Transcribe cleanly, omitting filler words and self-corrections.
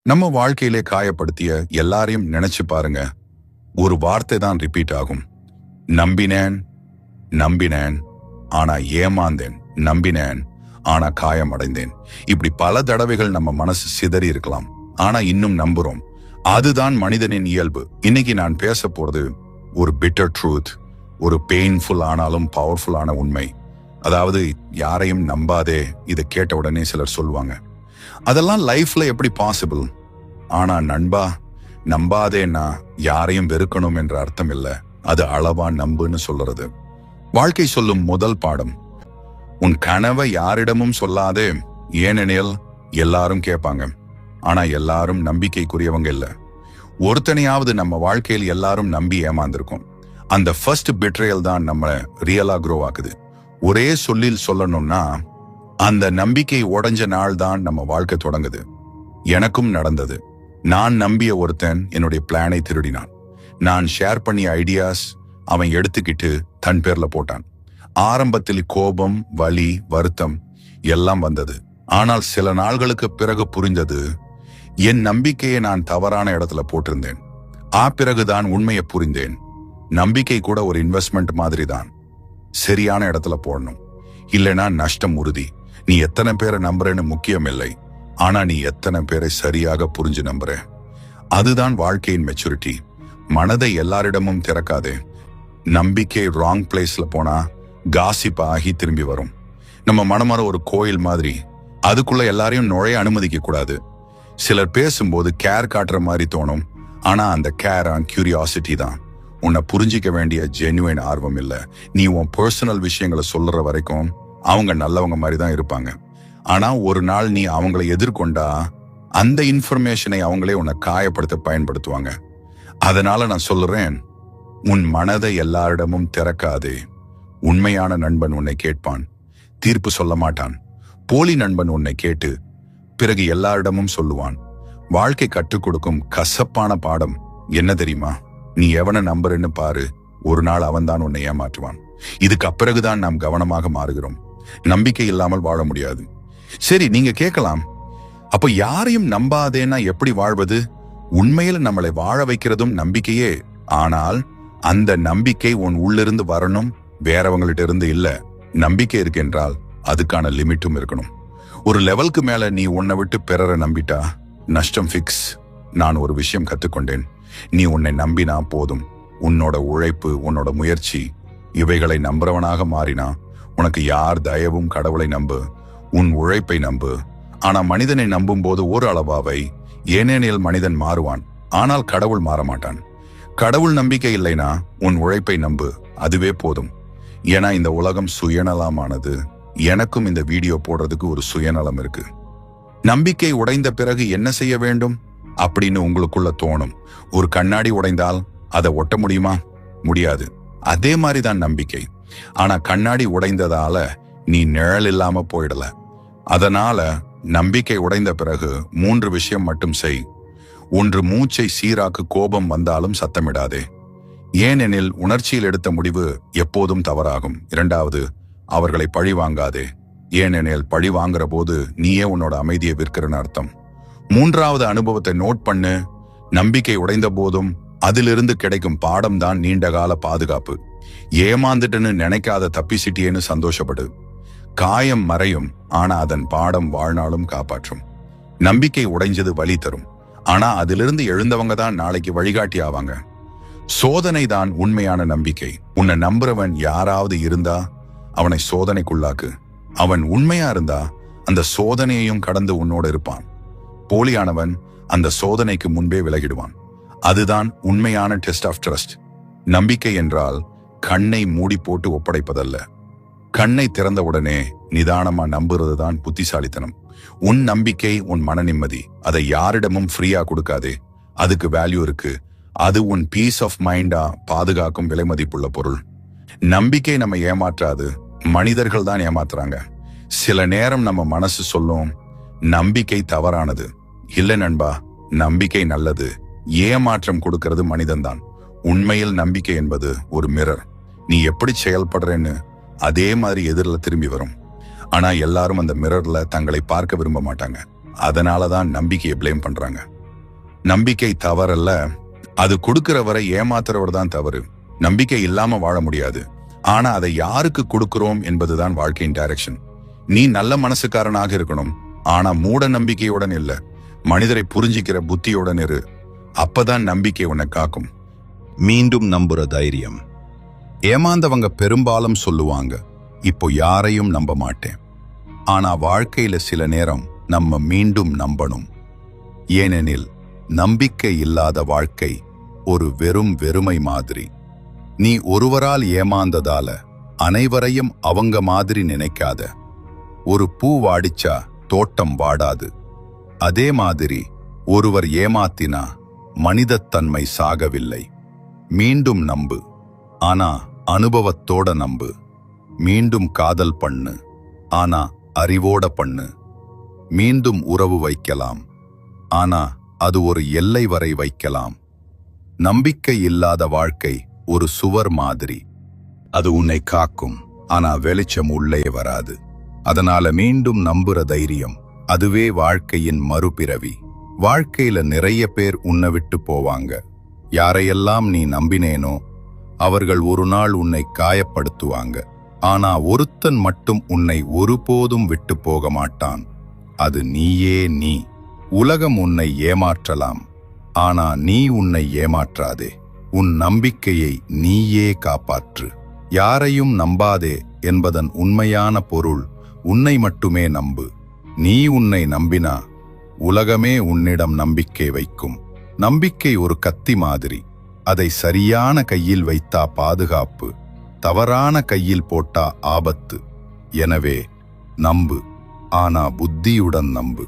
நம்ம வாழ்க்கையிலே காயப்படுத்திய எல்லாரையும் நினைச்சு பாருங்க. ஒரு வார்த்தை தான் ரிப்பீட் ஆகும். நம்பினேன், நம்பினேன், ஆனா ஏமாந்தேன். நம்பினேன், ஆனா காயமடைந்தேன். இப்படி பல தடவைகள் நம்ம மனசு சிதறி இருக்கலாம். ஆனா இன்னும் நம்புறோம். அதுதான் மனிதனின் இயல்பு. இன்னைக்கு நான் பேச போறது ஒரு பிட்டர் ட்ரூத், ஒரு பெயின்ஃபுல் ஆனாலும் பவர்ஃபுல்லான உண்மை. அதாவது யாரையும் நம்பாதே. இதை கேட்ட உடனே சிலர் சொல்லுவாங்க, அதெல்லாம் லைஃப்ல எப்படி பாசிபிள்? ஆனா நண்பா, நம்பாதேன்னா யாரையும் வெறுக்கணும் என்ற அர்த்தம் இல்ல. அது அளவா நம்புன்னு சொல்றது. வாழ்க்கை சொல்லும் முதல் பாடம், உன் கனவை யாரிடமும் சொல்லாதே. ஏனெனில் எல்லாரும் கேட்பாங்க, ஆனா எல்லாரும் நம்பிக்கைக்குரியவங்க இல்ல. ஒருத்தனையாவது நம்ம வாழ்க்கையில் எல்லாரும் நம்பி ஏமாந்திருக்கும். அந்த ஃபர்ஸ்ட் பிட்ரேயல் தான் நம்ம ரியலா க்ரோ ஆக்குது. ஒரே சொல்லில் சொல்லணும்னா, அந்த நம்பிக்கை உடைஞ்ச நாள் தான் நம்ம வாழ்க்கை தொடங்குது. எனக்கும் நடந்தது. நான் நம்பிய ஒருத்தன் என்னுடைய பிளானை திருடினான். நான் ஷேர் பண்ணிய ஐடியாஸ் அவன் எடுத்துக்கிட்டு தன் பேர்ல போட்டான். ஆரம்பத்தில் கோபம், வலி, வருத்தம் எல்லாம் வந்தது. ஆனால் சில நாள்களுக்கு பிறகு புரிந்தது, என் நம்பிக்கையை நான் தவறான இடத்துல போட்டிருந்தேன். பிறகுதான் உண்மையை புரிந்தேன். நம்பிக்கை கூட ஒரு இன்வெஸ்ட்மெண்ட் மாதிரி தான். சரியான இடத்துல போடணும், இல்லைன்னா நஷ்டம் உறுதி. நீ எத்தனை பேரை நம்புறேன்னு முக்கியம் இல்லை, ஆனா நீ எத்தனை பேரை சரியாக புரிஞ்சு நம்புற. அதுதான் வாழ்க்கையின் மெச்சூரிட்டி. மனதை எல்லாரிடமும் திறக்காதே. நம்பிக்கை ராங் பிளேஸ்ல போனா காசிப் ஆகி திரும்பி வரும். நம்ம மனமர ஒரு கோயில் மாதிரி, அதுக்குள்ள எல்லாரையும் நுழைய அனுமதிக்க கூடாது. சிலர் பேசும்போது கேர் காட்டுற மாதிரி தோணும், ஆனா அந்த கேர் கியூரியாசிட்டி தான். உன்னை புரிஞ்சிக்க வேண்டிய ஜென்யூன் ஆர்வம் இல்ல. நீ உன் பர்சனல் விஷயங்களை சொல்ற வரைக்கும் அவங்க நல்லவங்க மாதிரி தான் இருப்பாங்க. ஆனா ஒரு நாள் நீ அவங்களை எதிர்கொண்டா அந்த இன்ஃபர்மேஷனை அவங்களே உன்னை காயப்படுத்த பயன்படுத்துவாங்க. அதனால நான் சொல்றேன், உன் மனதை எல்லாரிடமும் திறக்காதே. உண்மையான நண்பன் உன்னை கேட்பான், தீர்ப்பு சொல்ல மாட்டான். போலி நண்பன் உன்னை கேட்டு பிறகு எல்லாரிடமும் சொல்லுவான். வாழ்க்கை கற்றுக் கொடுக்கும் கசப்பான பாடம் என்ன தெரியுமா? நீ எவனை நம்புறன்னு பாரு, ஒரு நாள் அவன்தான் உன்னை ஏமாற்றுவான். இதுக்கு அப்பிறகுதான் நாம் கவனமாக மாறுகிறோம். நம்பிக்கை இல்லாமல் வாழ முடியாது. சரி, நீங்க கேட்கலாம், அப்ப யாரையும் நம்பாதேன்னா எப்படி வாழ்வது? உண்மையில் நம்மளை வாழ வைக்கிறதும் நம்பிக்கையே. ஆனால் அந்த நம்பிக்கை உன் உள்ளிருந்து வரணும், வேறவங்கள்ட்ட இருந்து இல்ல. நம்பிக்கை இருக்கு என்றால் அதுக்கான லிமிட்டும் இருக்கணும். ஒரு லெவலுக்கு மேல நீ உன்னை விட்டு பிறரை நம்பிட்டா நஷ்டம் ஃபிக்ஸ். நான் ஒரு விஷயம் கத்துக்கொண்டேன். நீ உன்னை நம்பினா போதும். உன்னோட உழைப்பு, உன்னோட முயற்சி இவைகளை நம்புறவனாக மாறினா உனக்கு யார் தயவும். கடவுளை நம்பு, உன் உழைப்பை நம்பு. ஆனா மனிதனை நம்பும் போது ஒரு அளவாவை. ஏனெனில் மனிதன் மாறுவான், ஆனால் கடவுள் மாற மாட்டான். கடவுள் நம்பிக்கை இல்லைனா உன் உழைப்பை நம்பு, அதுவே போதும். ஏன்னா இந்த உலகம் சுயநலமானது. எனக்கும் இந்த வீடியோ போடுறதுக்கு ஒரு சுயநலம் இருக்கு. நம்பிக்கை உடைந்த பிறகு என்ன செய்ய வேண்டும் அப்படின்னு உங்களுக்குள்ள தோணும். ஒரு கண்ணாடி உடைந்தால் அதை ஒட்ட முடியுமா? முடியாது. அதே மாதிரிதான் நம்பிக்கை. ஆனா கண்ணாடி உடைந்ததால நீ நிழல் இல்லாம போயிடல. அதனால நம்பிக்கை உடைந்த பிறகு 3 விஷயம் மட்டும் செய். 1, மூச்சை சீராக்கு. கோபம் வந்தாலும் சத்தமிடாதே, ஏனெனில் உணர்ச்சியில் எடுத்த முடிவு எப்போதும் தவறாகும். 2, அவர்களை பழி வாங்காதே, ஏனெனில் பழி வாங்குற போது நீயே உன்னோட அமைதியை விற்கிறன்னு அர்த்தம். 3, அனுபவத்தை நோட் பண்ணு. நம்பிக்கை உடைந்த போதும் அதிலிருந்து கிடைக்கும் பாடம் தான் நீண்டகால பாதுகாப்பு. ஏமாந்துட்டுன்னு நினைக்காத, தப்பிசிட்டியேன்னு சந்தோஷப்படு. காயம் மறையும், ஆனா அதன் பாடம் வாழ்நாளும் காப்பாற்றும். நம்பிக்கை உடைஞ்சது வலி தரும், ஆனா அதிலிருந்து எழுந்தவங்க தான் நாளைக்கு வழிகாட்டி ஆவாங்க. சோதனை தான் உண்மையான நம்பிக்கை. உன்னை நம்புறவன் யாராவது இருந்தா அவனை சோதனைக்குள்ளாக்கு. அவன் உண்மையா இருந்தா அந்த சோதனையையும் கடந்து உன்னோட இருப்பான். போலியானவன் அந்த சோதனைக்கு முன்பே விலகிடுவான். அதுதான் உண்மையான டெஸ்ட் ஆஃப் ட்ரஸ்ட். நம்பிக்கை என்றால் கண்ணை மூடி போட்டு ஒப்படைப்பதல்ல. கண்ணை திறந்தவுடனே நிதானமா நம்புறதுதான் புத்திசாலித்தனம். உன் நம்பிக்கை உன் மன நிம்மதி. அதை யாரிடமும் ஃப்ரீயா கொடுக்காதே. அதுக்கு வேல்யூ இருக்கு. அது உன் பீஸ் ஆஃப் மைண்டா பாதுகாக்கும் விலை மதிப்புள்ள பொருள். நம்பிக்கை நம்ம ஏமாற்றாது, மனிதர்கள் தான் ஏமாத்துறாங்க. சில நேரம் நம்ம மனசு சொல்லும், நம்பிக்கை தவறானது. இல்ல நண்பா, நம்பிக்கை நல்லது. ஏமாற்றம் கொடுக்கிறது மனிதன்தான். உண்மையில் நம்பிக்கை என்பது ஒரு மிரர். நீ எப்படி செயல்படுறேன்னு அதே மாதிரி எதிரில் திரும்பி வரும். ஆனா எல்லாரும் அந்த மிரர்ல தங்களை பார்க்க விரும்ப மாட்டாங்க. அதனாலதான் நம்பிக்கையை பிளேம் பண்றாங்க. நம்பிக்கை தவறல்ல, அது கொடுக்கிறவரை ஏமாத்துறவர் தான் தவறு. நம்பிக்கை இல்லாம வாழ முடியாது, ஆனா அதை யாருக்கு கொடுக்கிறோம் என்பதுதான் வாழ்க்கையின் டைரக்ஷன். நீ நல்ல மனசுக்காரனாக இருக்கணும், ஆனா மூட நம்பிக்கையுடன் இல்ல, மனிதரை புரிஞ்சிக்கிற புத்தியுடன் இரு. அப்பதான் நம்பிக்கை உன்னை காக்கும். மீண்டும் நம்புற தைரியம். ஏமாந்தவங்க பெரும்பாலும் சொல்லுவாங்க, இப்போ யாரையும் நம்ப மாட்டேன். ஆனா வாழ்க்கையில சில நேரம் நம்ம மீண்டும் நம்பணும். ஏனெனில் நம்பிக்கை இல்லாத வாழ்க்கை ஒரு வெறுமை மாதிரி. நீ ஒருவரால் ஏமாந்ததால அனைவரையும் அவங்க மாதிரி நினைக்காத. ஒரு பூ வாடிச்சா தோட்டம் வாடாது. அதே மாதிரி ஒருவர் ஏமாத்தினா மனிதத்தன்மை சாகவில்லை. மீண்டும் நம்பு, ஆனா அனுபவத்தோட நம்பு. மீண்டும் காதல் பண்ணு, ஆனா அறிவோட பண்ணு. மீண்டும் உறவு வைக்கலாம், ஆனா அது ஒரு எல்லை வரை வைக்கலாம். நம்பிக்கை இல்லாத வாழ்க்கை ஒரு சுவர் மாதிரி. அது உன்னை காக்கும், ஆனா வெளிச்சம் உள்ளே வராது. அதனால மீண்டும் நம்புற தைரியம், அதுவே வாழ்க்கையின் மறுபிறவி. வாழ்க்கையில நிறைய பேர் உன்னை விட்டு போவாங்க. யாரையெல்லாம் நீ நம்பினேனோ அவர்கள் ஒரு நாள் உன்னை காயப்படுத்துவாங்க. ஆனா ஒருத்தன் மட்டும் உன்னை ஒருபோதும் விட்டு போக மாட்டான். அது நீயே நீ. உலகம் உன்னை ஏமாற்றலாம், ஆனா நீ உன்னை ஏமாற்றாதே. உன் நம்பிக்கையை நீயே காப்பாற்று. யாரையும் நம்பாதே என்பதன் உண்மையான பொருள், உன்னை மட்டுமே நம்பு. நீ உன்னை நம்பினா உலகமே உன்னிடம் நம்பிக்கை வைக்கும். நம்பிக்கை ஒரு கத்தி மாதிரி. அதை சரியான கையில் வைத்தா பாதுகாப்பு, தவறான கையில் போட்டா ஆபத்து. எனவே நம்பு, ஆனா புத்தியுடன் நம்பு.